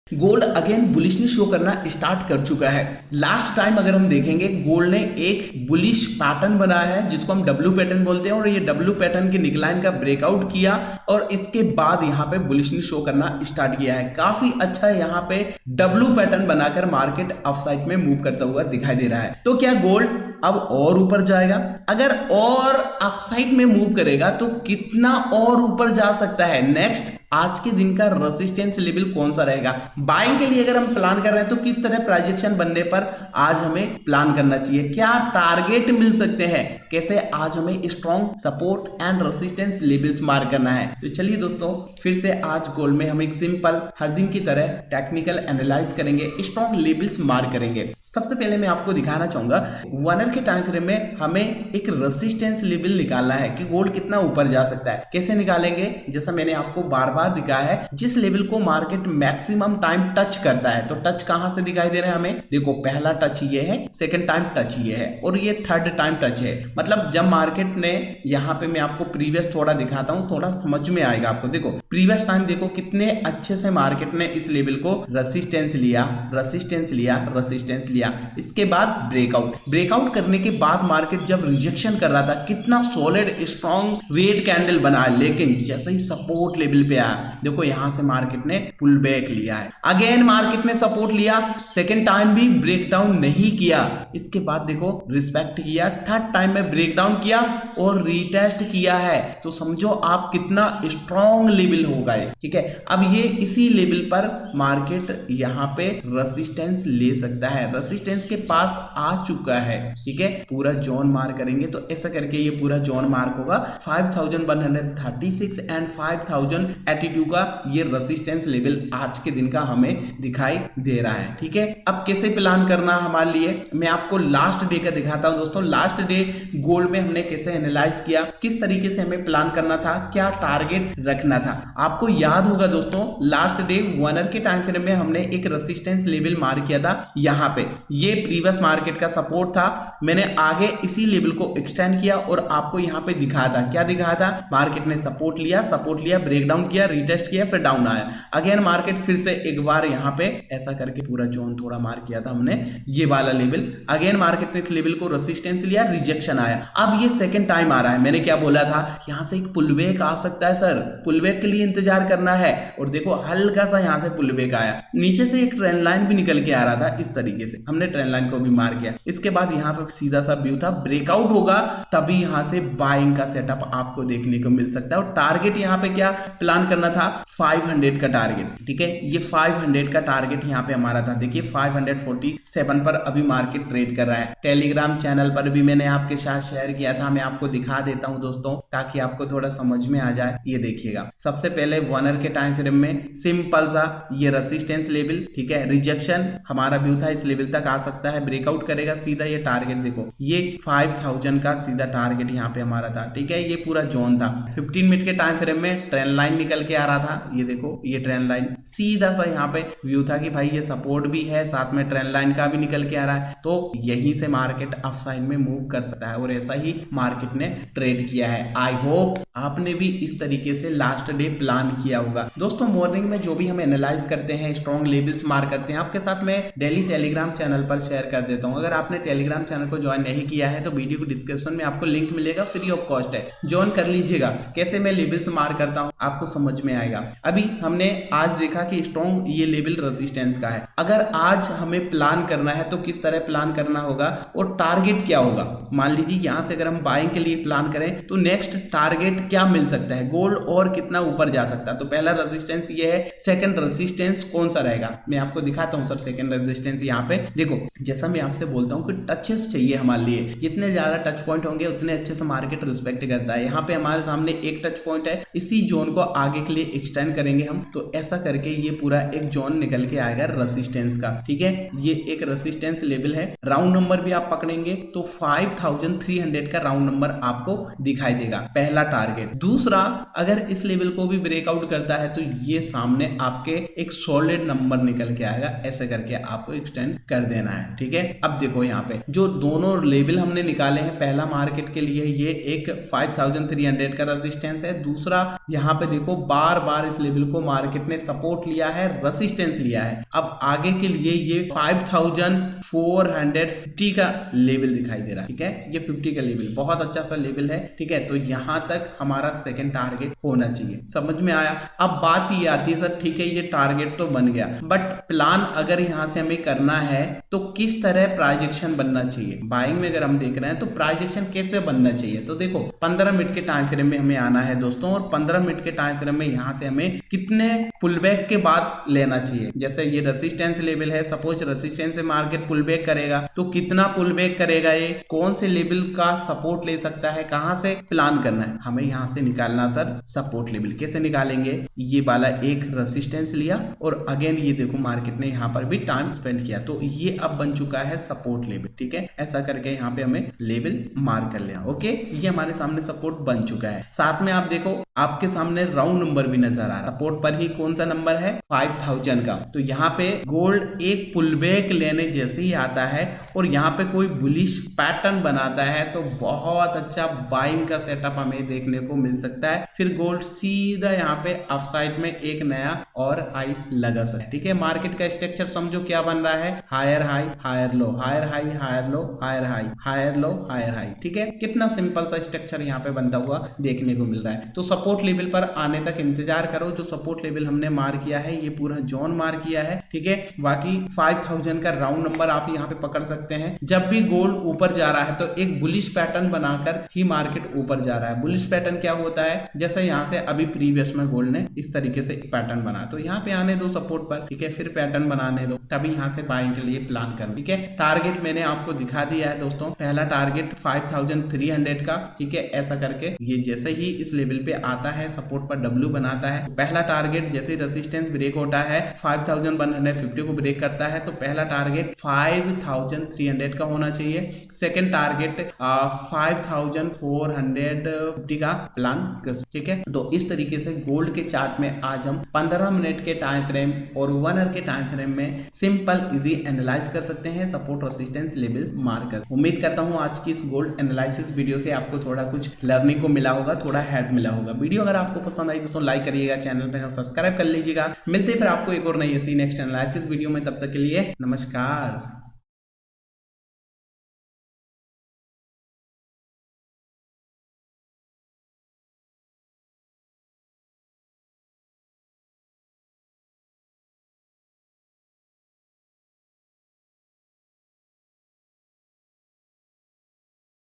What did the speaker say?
Gold again बुलिशली show करना start कर चुका है। लास्ट टाइम अगर हम देखेंगे गोल्ड ने एक बुलिश पैटर्न बनाया है जिसको हम डब्ल्यू पैटर्न बोलते हैं और ये डब्ल्यू पैटर्न की निकलाइन का ब्रेकआउट किया और इसके बाद यहाँ पे बुलिशली शो करना स्टार्ट किया है। काफी अच्छा यहाँ पे डब्ल्यू पैटर्न बनाकर मार्केट अपसाइड में मूव करता हुआ दिखाई दे रहा है। तो क्या गोल्ड अब और ऊपर जाएगा? अगर और अपसाइड में मूव करेगा तो कितना और ऊपर जा सकता है? नेक्स्ट आज के दिन का रेजिस्टेंस लेवल कौन सा रहेगा? बाइंग के लिए अगर हम प्लान कर रहे हैं तो किस तरह प्रोजेक्शन बनने पर आज हमें प्लान करना चाहिए? क्या टारगेट मिल सकते हैं? कैसे आज हमें strong support and resistance levels mark करना है? तो चलिए दोस्तों, फिर से आज गोल्ड में हम एक सिंपल हर दिन की तरह टेक्निकल एनालाइज करेंगे, स्ट्रॉन्ग लेवल्स मार्क करेंगे। सबसे पहले मैं आपको दिखाना चाहूंगा 1 आवर के टाइम फ्रेम में हमें एक रेजिस्टेंस लेवल निकालना है कि गोल्ड कितना ऊपर जा सकता है। कैसे निकालेंगे? जैसा मैंने आपको बार बार दिखाया है, जिस लेवल को मार्केट मैक्सिमम टाइम टच करता है। तो टच कहां से दिखाई दे रहा है हमें? देखो, पहला टच ये है, सेकंड टाइम टच ये है और ये थर्ड टाइम टच है। मतलब जब मार्केट ने यहाँ पे, मैं आपको प्रीवियस थोड़ा दिखाता हूं, थोड़ा समझ में आएगा आपको। देखो प्रीवियस टाइम, देखो कितने अच्छे से मार्केट ने इस लेवल को रेजिस्टेंस लिया, रेजिस्टेंस लिया, रेजिस्टेंस लिया, इसके बाद ब्रेकआउट करने के बाद मार्केट जब रिजेक्शन कर रहा था, कितना सॉलिड स्ट्रॉन्ग रेड कैंडल बना। लेकिन जैसे ही सपोर्ट लेवल पे आया, देखो यहां से मार्केट ने पुल बैक लिया है। अगेन मार्केट ने सपोर्ट लिया, सेकेंड टाइम भी ब्रेक डाउन नहीं किया, इसके बाद देखो रिस्पेक्ट किया, थर्ड टाइम में ब्रेक डाउन किया और रीटेस्ट किया है। तो समझो आप कितना स्ट्रॉन्ग लेवल होगा ये, ठीक है। अब ये इसी लेवल पर मार्केट यहां पे रेजिस्टेंस ले सकता है, रेजिस्टेंस के पास आ चुका है, ठीक है। पूरा जोन मार्क करेंगे तो ऐसा करके ये पूरा जोन मार्क होगा 5136 एंड 5082 का ये रेजिस्टेंस लेवल आज के दिन का हमें दिखाई दे रहा है, ठीक है। अब कैसे प्लान करना हमारे लिए, मैं आपको लास्ट डे का दिखाता हूं दोस्तों। लास्ट डे गोल्ड में हमने कैसे एनालाइज किया, किस तरीके से हमें प्लान करना था, क्या टारगेट रखना था। आपको याद होगा दोस्तों, लास्ट डे 1 आवर के टाइम फ्रेम में हमने एक रेजिस्टेंस लेवल मार्क किया था। यहाँ पे ये प्रीवियस मार्केट का सपोर्ट था, मैंने आगे इसी लेवल को एक्सटेंड किया और आपको यहाँ पे दिखाया था। क्या दिखाया था? मार्केट ने सपोर्ट लिया, ब्रेकडाउन किया, रीटेस्ट किया, फिर डाउन आया। अगेन मार्केट फिर से एक बार यहाँ पे ऐसा करके पूरा जोन थोड़ा मार्क किया था हमने, ये वाला लेवल। अगेन मार्केट ने इस लेवल को रेजिस्टेंस लिया, रिजेक्शन आया। अब ये सेकंड टाइम आ रहा है। मैंने क्या बोला था, यहाँ से एक पुलबैक आ सकता है सर, पुलबैक के लिए इंतजार करना है। और देखो हल्का सा यहाँ से पुलबैक आया, नीचे से एक ट्रेंड लाइन भी निकल के आ रहा था इस तरीके से, हमने ट्रेंड लाइन को भी मार्क किया। इसके बाद यहाँ पे सीधा सा व्यू था, ब्रेकआउट होगा तभी यहाँ से बाइंग का सेटअप आपको देखने को मिल सकता है। और टारगेट यहाँ पे क्या प्लान करना था? 500 का टारगेट, ठीक है। ये 500 का टारगेट यहाँ पे हमारा था। देखिए 547 पर अभी मार्केट ट्रेड कर रहा है। टेलीग्राम चैनल पर भी मैंने आपके साथ शेयर किया था, मैं आपको दिखा देता हूं दोस्तों ताकि आपको थोड़ा समझ में आ जाए। ये देखिएगा, सबसे पहले 1 आवर के टाइम फ्रेम में सिंपल सा ये रेजिस्टेंस लेवल, ठीक है, रिजेक्शन हमारा व्यू था, इस लेवल तक आ सकता है, ब्रेकआउट करेगा, सीधा ये टारगेट देखो, ये 5000 का सीधा टारगेट यहाँ पे हमारा था, ठीक है। ये पूरा जोन था। 15 मिनट के टाइम फ्रेम में ट्रेंड लाइन निकल के आ रहा था, ये देखो ये ट्रेंड लाइन सीधा सा यहाँ पे व्यू था कि भाई ये सपोर्ट भी है, साथ में ट्रेंड लाइन का भी निकल के आ रहा है, तो यहीं से मार्केट अपसाइड में मूव कर सकता है। और ऐसा ही मार्केट ने ट्रेड किया है। आई होप आपने भी इस तरीके से लास्ट डे प्लान किया होगा दोस्तों। मॉर्निंग में जो भी हम एनालाइज करते हैं, स्ट्रॉन्ग लेवल्स मार्क करते हैं, आपके साथ मैं डेली टेलीग्राम चैनल पर शेयर कर देता हूं। अगर आपने टेलीग्राम चैनल को ज्वाइन नहीं किया है तो वीडियो को डिस्क्रिप्शन में आपको लिंक मिलेगा, फ्री ऑफ कॉस्ट है, ज्वाइन कर लीजिएगा। कैसे मैं लेवल्स मार्क करता हूं आपको समझ में आएगा। अभी हमने आज देखा कि स्ट्रॉन्ग ये लेवल रेजिस्टेंस का है। अगर आज हमें प्लान करना है तो किस तरह प्लान करना होगा और टारगेट क्या होगा? मान लीजिए यहां से अगर हम बाइंग के लिए प्लान करें तो नेक्स्ट टारगेट क्या मिल सकता है, गोल्ड और कितना ऊपर जा सकता है। तो पहला रेजिस्टेंस ये है, सेकंड रेजिस्टेंस कौन सा रहेगा मैं आपको दिखाता हूं सर। सेकंड रेजिस्टेंस यहाँ पे देखो, जैसा मैं आपसे बोलता हूं कि टचेस चाहिए हमारे लिए, जितने ज्यादा टच पॉइंट होंगे उतने अच्छे से मार्केट रिस्पेक्ट करता है। यहाँ पे हमारे सामने एक टच पॉइंट है, इसी जोन को आगे के लिए एक्सटेंड करेंगे हम, तो ऐसा करके ये पूरा एक जोन निकल के आएगा रेजिस्टेंस का, ठीक है। ये एक रेजिस्टेंस लेवल है। राउंड नंबर भी आप पकड़ेंगे तो 5300 का राउंड नंबर आपको दिखाई देगा, पहला टारगेट। दूसरा, अगर इस लेवल को भी ब्रेकआउट करता है तो ये सामने आपके एक सॉलिड नंबर निकल के आएगा, ऐसे करके आपको एक्सटेंड कर देना है, ठीक है। अब देखो यहाँ पे जो दोनों लेवल हमने निकाले हैं, पहला मार्केट के लिए ये एक 5300 का रेजिस्टेंस है, दूसरा यहाँ पे देखो बार बार इस लेवल को मार्केट ने सपोर्ट लिया है, रेसिस्टेंस लिया है। अब आगे के लिए ये 5450 का लेवल दिखाई दे रहा है, ठीक है। ये 50 का लेवल बहुत अच्छा सा लेवल है, ठीक है। तो यहां तक हमारा सेकंड टारगेट होना चाहिए। समझ में आया। अब बात ये आती है सर ठीक है ये टारगेट तो बन गया, बट प्लान अगर यहां से हमें करना है तो किस तरह प्राइजेक्शन बनना चाहिए। बाइंग में अगर हम देख रहे हैं तो प्राइजेक्शन कैसे बनना चाहिए। तो देखो 15 मिनट के टाइम फ्रेम में हमें आना है दोस्तों, और 15 मिनट के टाइम फ्रेम में यहां से हमें कितने पुलबैक के बाद लेना चाहिए। जैसे ये रेसिस्टेंस लेवल है, सपोज रेसिस्टेंस से मार्केट पुलबैक करेगा तो कितना पुलबैक करेगा, ये कौन से लेवल का सपोर्ट ले सकता है, कहां से प्लान करना है हमें। यहां से निकालना सर सपोर्ट लेवल। कैसे निकालेंगे, ये वाला एक रेसिस्टेंस लिया और अगेन ये देखो मार्केट ने यहां पर भी टाइम स्पेंड किया, तो ये अब बन चुका है सपोर्ट लेवल, ठीक है। ऐसा करके यहाँ पे हमें लेवल मार्क कर लिया, ओके। ये हमारे सामने सपोर्ट बन चुका है। साथ में आप देखो आपके सामने राउंड नंबर भी नजर आ रहा है। सपोर्ट पर ही कौन सा नंबर है, 5000 का। तो यहाँ पे गोल्ड एक पुलबैक लेने जैसे ही आता है और यहाँ पे कोई बुलिश पैटर्न बनाता है तो बहुत अच्छा बाइंग का सेटअप हमें देखने को मिल सकता है। फिर गोल्ड सीधा यहाँ पे अपसाइड में एक नया और हाई लगा सकता है, ठीक है। मार्केट का स्ट्रक्चर समझो क्या बन रहा है, higher high higher low, higher high higher low, higher high higher low, higher high, ठीक है। कितना सिंपल सा स्ट्रक्चर यहाँ पे बनता हुआ देखने को मिल रहा है। तो सपोर्ट लेवल पर आने तक इंतजार करो। जो सपोर्ट लेवल हमने मार किया है ये पूरा जोन मार किया है, ठीक है। बाकी 5000 का राउंड नंबर आप यहाँ पे पकड़ सकते हैं। जब भी गोल्ड ऊपर जा रहा है तो एक बुलिश पैटर्न बनाकर ही मार्केट ऊपर जा रहा है। बुलिश पैटर्न क्या होता है, जैसे यहाँ से अभी प्रीवियस में गोल्ड ने इस तरीके से पैटर्न बना, तो यहाँ पे आने दो सपोर्ट पर, ठीक है। फिर पैटर्न बनाने दो, तभी यहाँ से बाइंग के लिए प्लान करो, ठीक है। टारगेट मैंने आपको दिखा दिया है दोस्तों। पहला टारगेट 5300 का, ठीक है। ऐसा करके ये जैसे ही इस लेवल पे आता है सपोर्ट पर डब्ल्यू बनाता है। पहला टारगेट जैसे रेसिस्टेंस ब्रेक होता है 5150 को ब्रेक करता है तो पहला टारगेट 5300 का होना चाहिए। सेकंड टारगेट 5450 का प्लान कर, ठीक है। तो इस तरीके से गोल्ड के चार्ट में आज हम 15 मिनट के टाइम फ्रेम और 1 आवर के टाइम फ्रेम में सिंपल इजी एनालाइज कर सकते हैं सपोर्ट रेसिस्टेंस लेवल्स मार्कर। उम्मीद करता हूं आज की इस गोल्ड एनालिसिस वीडियो से आपको थोड़ा कुछ लर्निंग को मिला होगा, थोड़ा हेल्प मिला होगा। वीडियो अगर आपको पसंद आई दोस्तों लाइक करिएगा, चैनल पर सब्सक्राइब कर लीजिएगा। मिलते हैं फिर आपको एक और नई ऐसी नेक्स्ट एनालिसिस वीडियो में, तब तक के लिए नमस्कार।